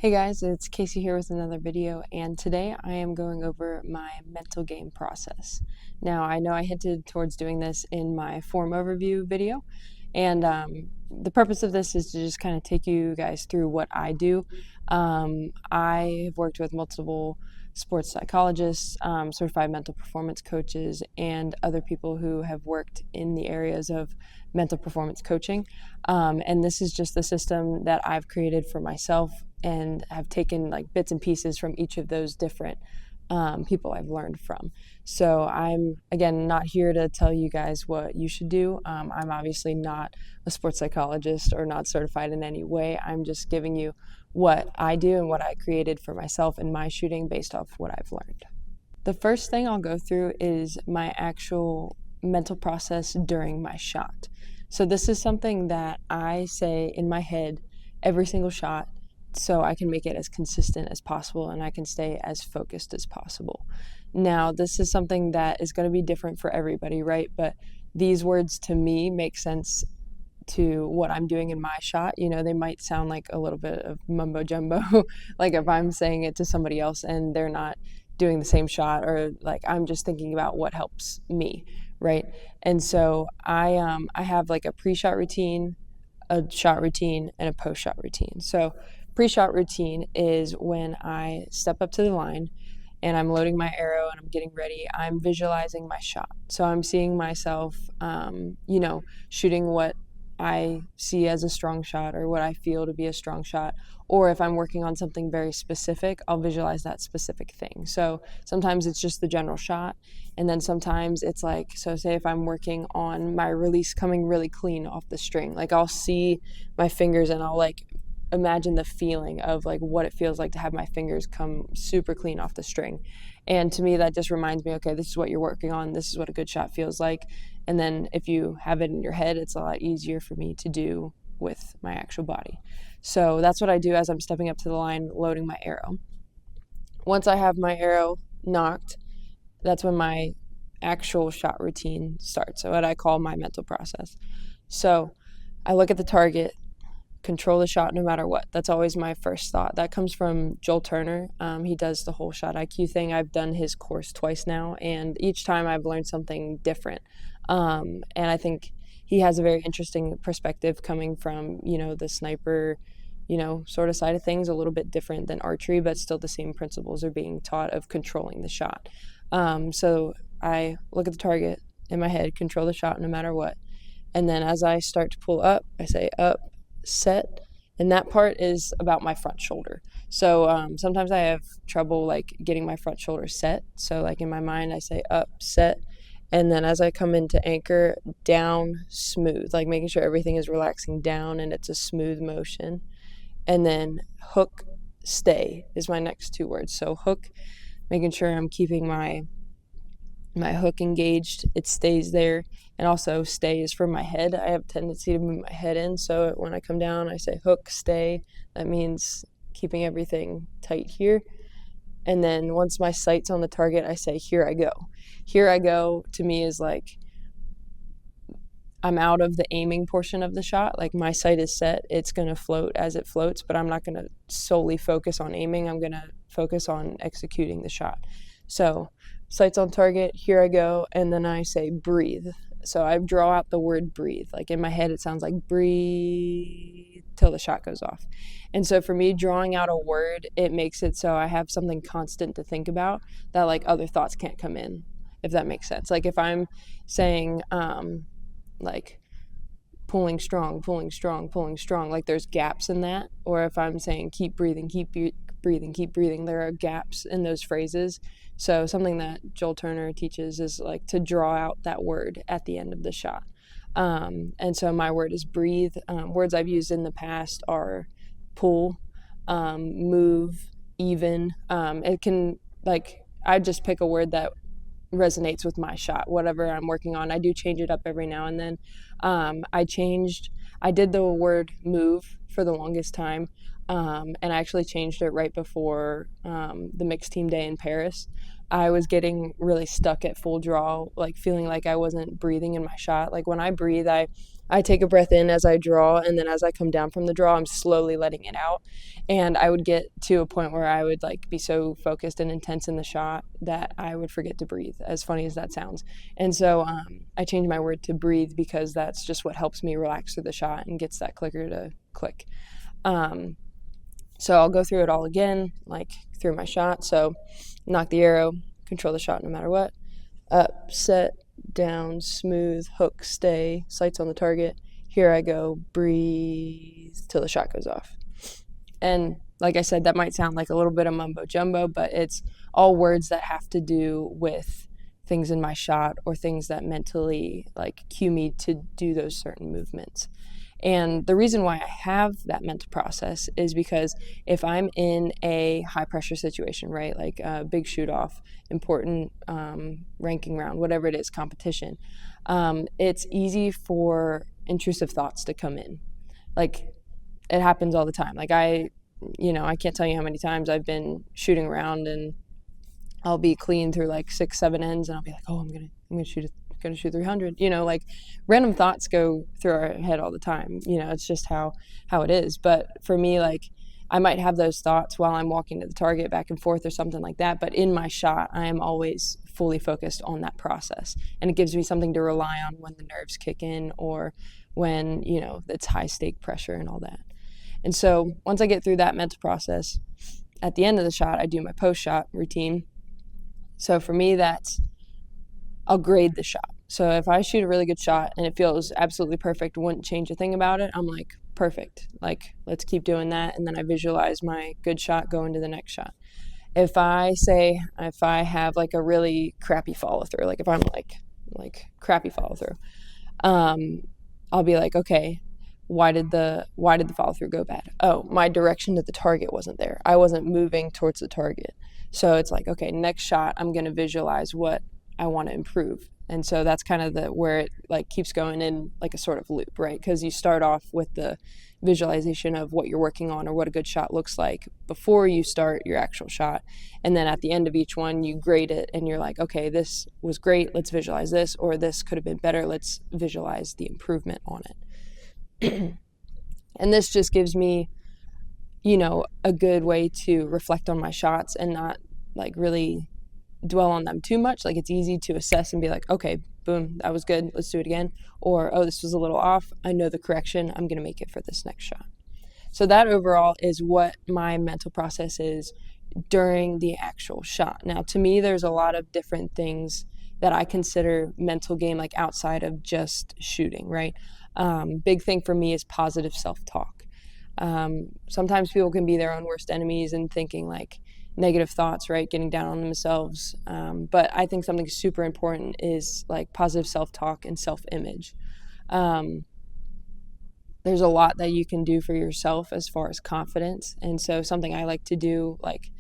Hey guys, it's Casey here with another video, and today I am going over my mental game process. Now, I know I hinted towards doing this in my form overview video, and the purpose of this is to just kind of take you guys through what I do. I have worked with multiple sports psychologists, certified mental performance coaches, and other people who have worked in the areas of mental performance coaching. And this is just the system that I've created for myself and have taken like bits and pieces from each of those different people I've learned from. So I'm, again, not here to tell you guys what you should do. I'm obviously not a sports psychologist or not certified in any way. I'm just giving you what I do and what I created for myself in my shooting based off what I've learned. The first thing I'll go through is my actual mental process during my shot. So this is something that I say in my head every single shot, so I can make it as consistent as possible and I can stay as focused as possible. Now, this is something that is going to be different for everybody, right? But these words to me make sense to what I'm doing in my shot. You know, they might sound like a little bit of mumbo jumbo, like if I'm saying it to somebody else and they're not doing the same shot, or like I'm just thinking about what helps me, right? And so I have like a pre-shot routine, a shot routine, and a post-shot routine. So pre-shot routine is when I step up to the line and I'm loading my arrow and I'm getting ready. I'm visualizing my shot. So I'm seeing myself, shooting what I see as a strong shot or what I feel to be a strong shot. Or if I'm working on something very specific, I'll visualize that specific thing. So sometimes it's just the general shot. And then sometimes it's like, so say if I'm working on my release coming really clean off the string, like I'll see my fingers and I'll like imagine the feeling of like what it feels like to have my fingers come super clean off the string. And to me, that just reminds me, okay, this is what you're working on. This is what a good shot feels like. And then if you have it in your head, it's a lot easier for me to do with my actual body. So that's what I do as I'm stepping up to the line, loading my arrow. Once I have my arrow knocked, that's when my actual shot routine starts. So what I call my mental process. So I look at the target, control the shot no matter what. That's always my first thought. That comes from Joel Turner. He does the whole shot IQ thing. I've done his course twice now, and each time I've learned something different. And I think he has a very interesting perspective coming from, the sniper, sort of side of things, a little bit different than archery, but still the same principles are being taught of controlling the shot. So I look at the target in my head, control the shot no matter what. And then as I start to pull up, I say up, set, and that part is about my front shoulder. So sometimes I have trouble like getting my front shoulder set. So like in my mind, I say up, set, and then as I come into anchor, down, smooth, like making sure everything is relaxing down and it's a smooth motion. And then hook, stay is my next two words. So hook, making sure I'm keeping my hook engaged, it stays there. And also stay is for my head. I have a tendency to move my head in, so when I come down I say hook, stay. That means keeping everything tight here. And then once my sight's on the target, I say here I go. Here I go to me is like I'm out of the aiming portion of the shot. Like my sight is set, it's going to float as it floats, but I'm not going to solely focus on aiming. I'm going to focus on executing the shot. So sight's on target, here I go, and then I say breathe. So I draw out the word breathe. Like in my head, it sounds like breathe till the shot goes off. And so for me, drawing out a word, it makes it so I have something constant to think about that like other thoughts can't come in, if that makes sense. Like if I'm saying like pulling strong, pulling strong, pulling strong, like there's gaps in that. Or if I'm saying keep breathing, keep breathing, keep breathing, there are gaps in those phrases. So something that Joel Turner teaches is like to draw out that word at the end of the shot. And so my word is breathe. Words I've used in the past are pull, move, even. It can, like, I just pick a word that resonates with my shot, whatever I'm working on. I do change it up every now and then. I did the word move for the longest time. and I actually changed it right before the mixed team day in Paris. I was getting really stuck at full draw, like feeling like I wasn't breathing in my shot. Like when I breathe, I take a breath in as I draw, and then as I come down from the draw, I'm slowly letting it out. And I would get to a point where I would like be so focused and intense in the shot that I would forget to breathe, as funny as that sounds. And so I changed my word to breathe because that's just what helps me relax through the shot and gets that clicker to click. So I'll go through it all again, like through my shot. So knock the arrow, control the shot no matter what. Up, set, down, smooth, hook, stay, sights on the target. Here I go, breathe till the shot goes off. And like I said, that might sound like a little bit of mumbo jumbo, but it's all words that have to do with things in my shot or things that mentally like cue me to do those certain movements. And the reason why I have that mental process is because if I'm in a high pressure situation, right, like a big shoot off, important ranking round, whatever it is, competition, it's easy for intrusive thoughts to come in. Like it happens all the time. Like I can't tell you how many times I've been shooting around and I'll be clean through like 6-7 ends and I'll be like, oh, I'm gonna shoot 300. Like random thoughts go through our head all the time. It's just how it is. But for me, like I might have those thoughts while I'm walking to the target back and forth or something like that. But in my shot, I am always fully focused on that process. And it gives me something to rely on when the nerves kick in or when, it's high stake pressure and all that. And so once I get through that mental process, at the end of the shot, I do my post shot routine. So for me, I'll grade the shot. So if I shoot a really good shot and it feels absolutely perfect, wouldn't change a thing about it, I'm like, perfect. Like, let's keep doing that. And then I visualize my good shot going to the next shot. If I have like a really crappy follow through, like if I'm like crappy follow through, I'll be like, okay, why did the follow through go bad? Oh, my direction to the target wasn't there. I wasn't moving towards the target. So it's like, okay, next shot, I'm going to visualize what I want to improve. And so that's kind of where it like keeps going in like a sort of loop, right? Because you start off with the visualization of what you're working on or what a good shot looks like before you start your actual shot. And then at the end of each one, you grade it and you're like, okay, this was great. Let's visualize this, or this could have been better. Let's visualize the improvement on it. And this just gives me, a good way to reflect on my shots and not like really dwell on them too much. Like it's easy to assess and be like, okay, boom, that was good, let's do it again. Or, oh, this was a little off, I know the correction, I'm going to make it for this next shot. So that overall is what my mental process is during the actual shot. Now, to me, there's a lot of different things that I consider mental game, like outside of just shooting, right? Big thing for me is positive self-talk. Sometimes people can be their own worst enemies and thinking like negative thoughts, right? Getting down on themselves. But I think something super important is like positive self-talk and self-image. There's a lot that you can do for yourself as far as confidence. And so something I like to do, like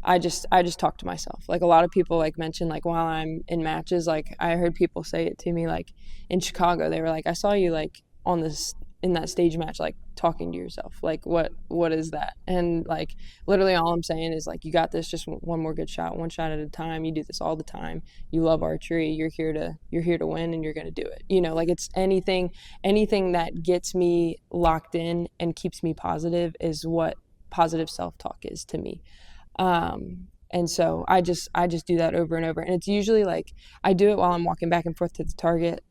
I just talk to myself. Like a lot of people like mention like while I'm in matches, like I heard people say it to me like in Chicago, they were like, I saw you like on this in that stage match, like talking to yourself, like what is that? And like literally all I'm saying is like, you got this, just one more good shot, one shot at a time. You do this all the time. You love archery. You're here to win and you're going to do it. Like it's anything that gets me locked in and keeps me positive is what positive self-talk is to me. And so I just do that over and over. And it's usually like, I do it while I'm walking back and forth to the target,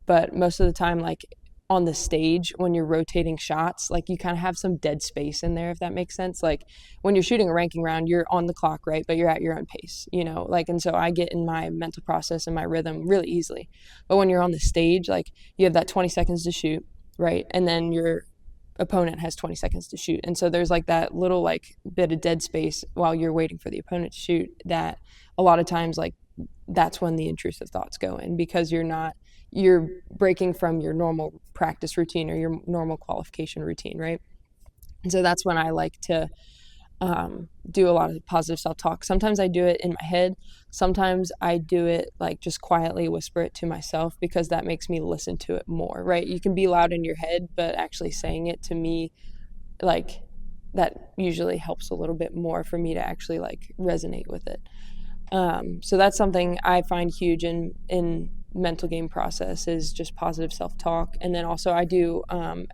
but most of the time, like on the stage when you're rotating shots, like you kind of have some dead space in there, if that makes sense. Like when you're shooting a ranking round, you're on the clock, right? But you're at your own pace, like, and so I get in my mental process and my rhythm really easily. But when you're on the stage, like you have that 20 seconds to shoot, right? And then your opponent has 20 seconds to shoot. And so there's like that little like bit of dead space while you're waiting for the opponent to shoot, that a lot of times like that's when the intrusive thoughts go in, because you're breaking from your normal practice routine or your normal qualification routine, right? And so that's when I like to do a lot of positive self-talk. Sometimes I do it in my head. Sometimes I do it like just quietly whisper it to myself, because that makes me listen to it more, right? You can be loud in your head, but actually saying it to me, like that usually helps a little bit more for me to actually like resonate with it. So that's something I find huge in mental game process is just positive self-talk. And then also I do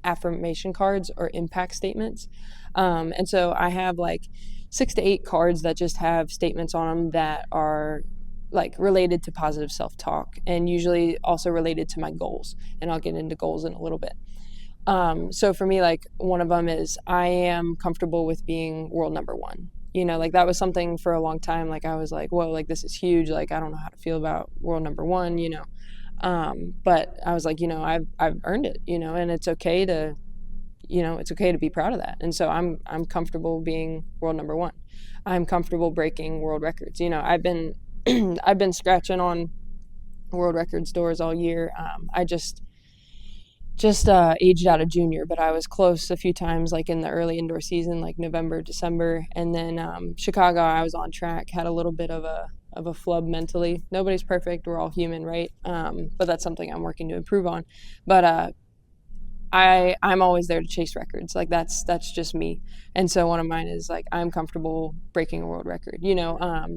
affirmation cards or impact statements. And so I have like 6 to 8 cards that just have statements on them that are like related to positive self-talk and usually also related to my goals. And I'll get into goals in a little bit. So for me, like one of them is I am comfortable with being world number one. Like that was something for a long time. Like I was like, whoa, like this is huge. Like I don't know how to feel about world number one. But I was like, I've earned it, and it's okay to, it's okay to be proud of that. And so I'm comfortable being world number one. I'm comfortable breaking world records. I've been I've been scratching on world records doors all year. I just aged out a junior, but I was close a few times, like in the early indoor season, like November, December, and then Chicago. I was on track, had a little bit of a flub mentally. Nobody's perfect; we're all human, right? But that's something I'm working to improve on. But I'm always there to chase records. Like that's just me. And so one of mine is like I'm comfortable breaking a world record.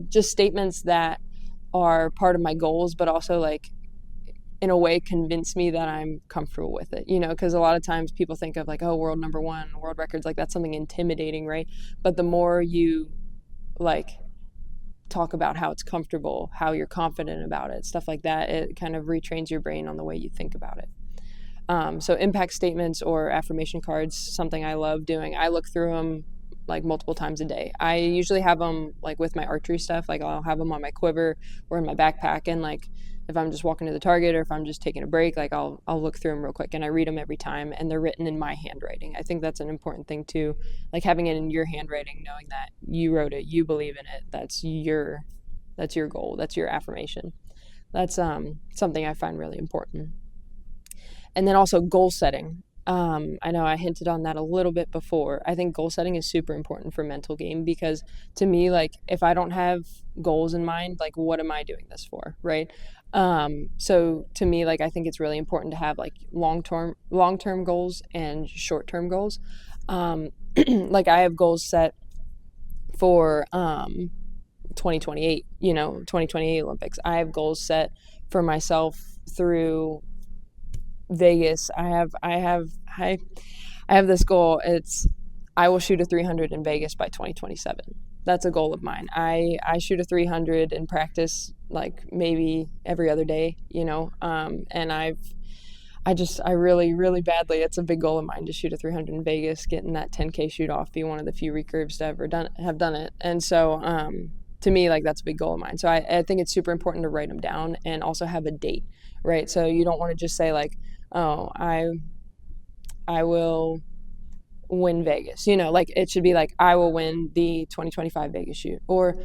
Just statements that are part of my goals, but also like in a way convince me that I'm comfortable with it, because a lot of times people think of like, oh, world number one, world records, like that's something intimidating, right? But the more you like talk about how it's comfortable, how you're confident about it, stuff like that, it kind of retrains your brain on the way you think about it. So impact statements or affirmation cards, something I love doing. I look through them like multiple times a day. I usually have them like with my archery stuff, like I'll have them on my quiver or in my backpack, and like if I'm just walking to the target or if I'm just taking a break, like I'll look through them real quick and I read them every time, and they're written in my handwriting. I think that's an important thing too, like having it in your handwriting, knowing that you wrote it, you believe in it, that's your goal, that's your affirmation. That's something I find really important. And then also goal setting. I know I hinted on that a little bit before. I think goal setting is super important for mental game because to me, like if I don't have goals in mind, like what am I doing this for, right? So to me, like I think it's really important to have like long-term goals and short-term goals. Like I have goals set for 2028, 2028 Olympics. I have goals set for myself through Vegas. I have this goal. It's I will shoot a 300 in Vegas by 2027. That's a goal of mine. I shoot a 300 in practice like maybe every other day, and I really, really badly, it's a big goal of mine to shoot a 300 in Vegas, getting that 10K shoot off, be one of the few recurves to ever have done it. And so to me, like that's a big goal of mine. So I think it's super important to write them down and also have a date, right? So you don't want to just say like, oh, I will win Vegas, like it should be like I will win the 2025 Vegas shoot, or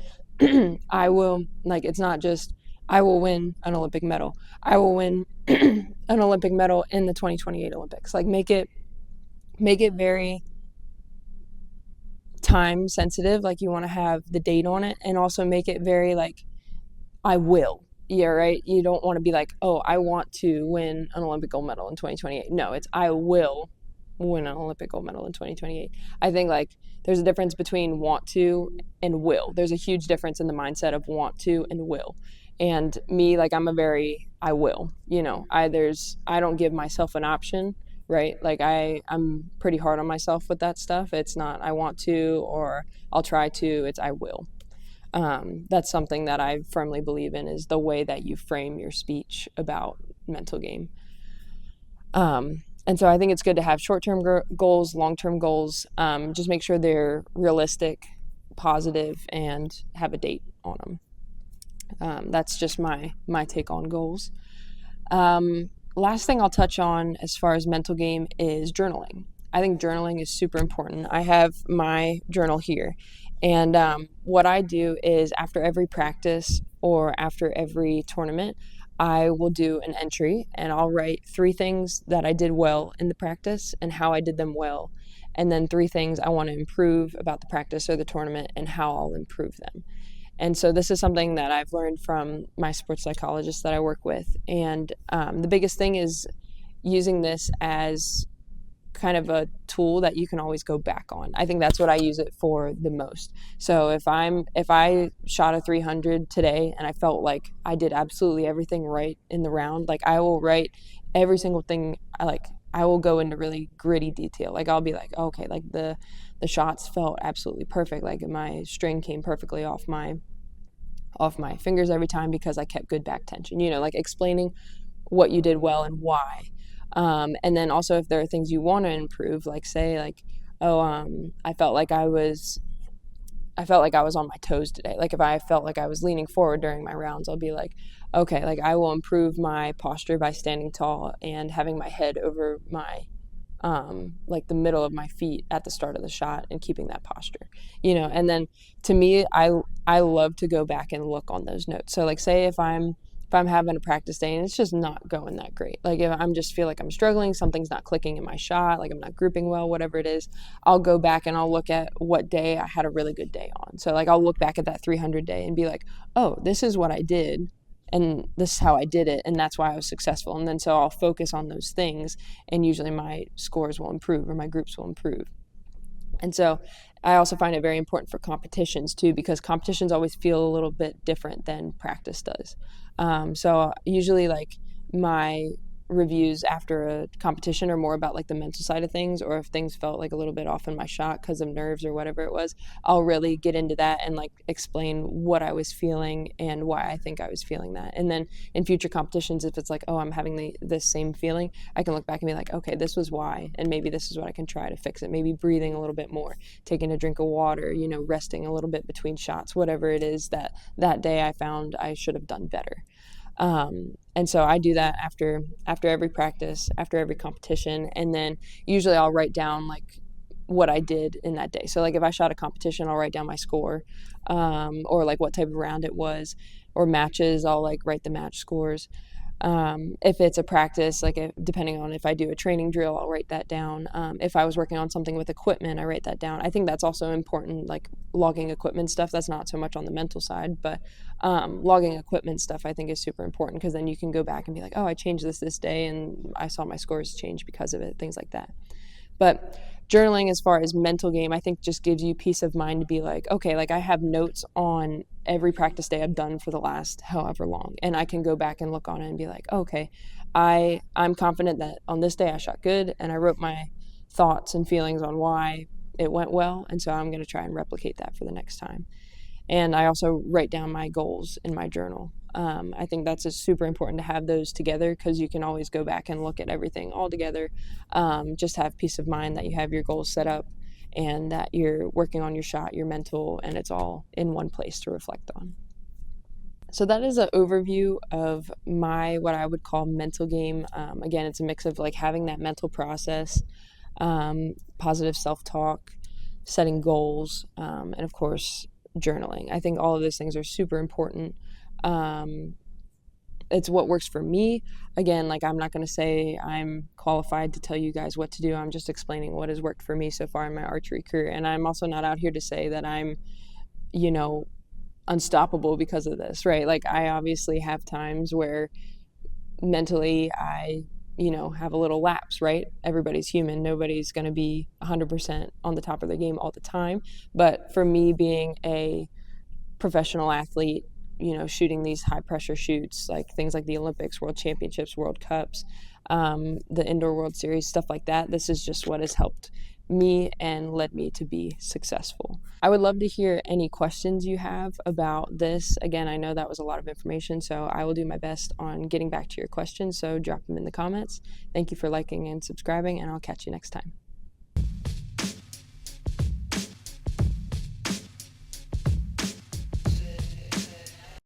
I will, like it's not just I will win an Olympic medal, I will win an Olympic medal in the 2028 Olympics. Like make it very time sensitive, like you want to have the date on it, and also make it very like I will. Yeah, right. You don't want to be like, oh, I want to win an Olympic gold medal in 2028. No, it's I will win an Olympic gold medal in 2028. I think like there's a difference between want to and will. There's a huge difference in the mindset of want to and will. And me, like I'm a very I will. I don't give myself an option, right? Like I'm pretty hard on myself with that stuff. It's not I want to or I'll try to. It's I will. That's something that I firmly believe in, is the way that you frame your speech about mental game. And so I think it's good to have short-term goals, long-term goals. Just make sure they're realistic, positive, and have a date on them. That's just my take on goals. Last thing I'll touch on as far as mental game is journaling. I think journaling is super important. I have my journal here. And what I do is after every practice or after every tournament, I will do an entry and I'll write 3 things that I did well in the practice and how I did them well. And then 3 things I want to improve about the practice or the tournament and how I'll improve them. And so this is something that I've learned from my sports psychologist that I work with. And the biggest thing is using this as kind of a tool that you can always go back on. I think that's what I use it for the most. So if I shot a 300 today and I felt like I did absolutely everything right in the round, like I will write every single thing. I will go into really gritty detail. Like I'll be like, okay, like the shots felt absolutely perfect. Like my string came perfectly off my fingers every time because I kept good back tension. Like explaining what you did well and why. And then also if there are things you want to improve, like say like, oh, I felt like I was on my toes today. Like if I felt like I was leaning forward during my rounds, I'll be like, okay, like I will improve my posture by standing tall and having my head over my like the middle of my feet at the start of the shot and keeping that posture, and then to me, I love to go back and look on those notes. So like say if I'm having a practice day and it's just not going that great, like if I'm just feel like I'm struggling, something's not clicking in my shot, like I'm not grouping well, whatever it is, I'll go back and I'll look at what day I had a really good day on. So like I'll look back at that 300 day and be like, oh, this is what I did and this is how I did it, and that's why I was successful. And then so I'll focus on those things, and usually my scores will improve or my groups will improve. And so I also find it very important for competitions too, because competitions always feel a little bit different than practice does. So usually like my reviews after a competition are more about like the mental side of things, or if things felt like a little bit off in my shot because of nerves or whatever it was, I'll really get into that and like explain what I was feeling and why I think I was feeling that. And then in future competitions, if it's like, oh, I'm having this same feeling, I can look back and be like, okay, this was why, and maybe this is what I can try to fix it. Maybe breathing a little bit more, taking a drink of water, resting a little bit between shots, whatever it is that day I found I should have done better. And so I do that after every practice, after every competition, and then usually I'll write down like what I did in that day. So like if I shot a competition, I'll write down my score, or like what type of round it was, or matches, I'll like write the match scores. If it's a practice, like depending on if I do a training drill, I'll write that down. If I was working on something with equipment, I write that down. I think that's also important, like logging equipment stuff. That's not so much on the mental side, but logging equipment stuff I think is super important, because then you can go back and be like, oh, I changed this day and I saw my scores change because of it, things like that. But journaling as far as mental game, I think just gives you peace of mind to be like, okay, like I have notes on every practice day I've done for the last however long, and I can go back and look on it and be like, okay, I'm confident that on this day I shot good, and I wrote my thoughts and feelings on why it went well, and so I'm going to try and replicate that for the next time. And I also write down my goals in my journal. I think that's super important to have those together, because you can always go back and look at everything all together. Just have peace of mind that you have your goals set up and that you're working on your shot, your mental, and it's all in one place to reflect on. So that is an overview of what I would call mental game. Again, it's a mix of like having that mental process, positive self-talk, setting goals, and of course, journaling. I think all of those things are super important. It's what works for me. Again, like I'm not going to say I'm qualified to tell you guys what to do. I'm just explaining what has worked for me so far in my archery career. And I'm also not out here to say that I'm, unstoppable because of this, right? Like I obviously have times where mentally I, have a little lapse, right? Everybody's human. Nobody's going to be 100% on the top of their game all the time. But for me, being a professional athlete, shooting these high pressure shoots, like things like the Olympics, World Championships, World Cups, the Indoor World Series, stuff like that. This is just what has helped me and led me to be successful. I would love to hear any questions you have about this. Again, I know that was a lot of information, so I will do my best on getting back to your questions. So drop them in the comments. Thank you for liking and subscribing, and I'll catch you next time.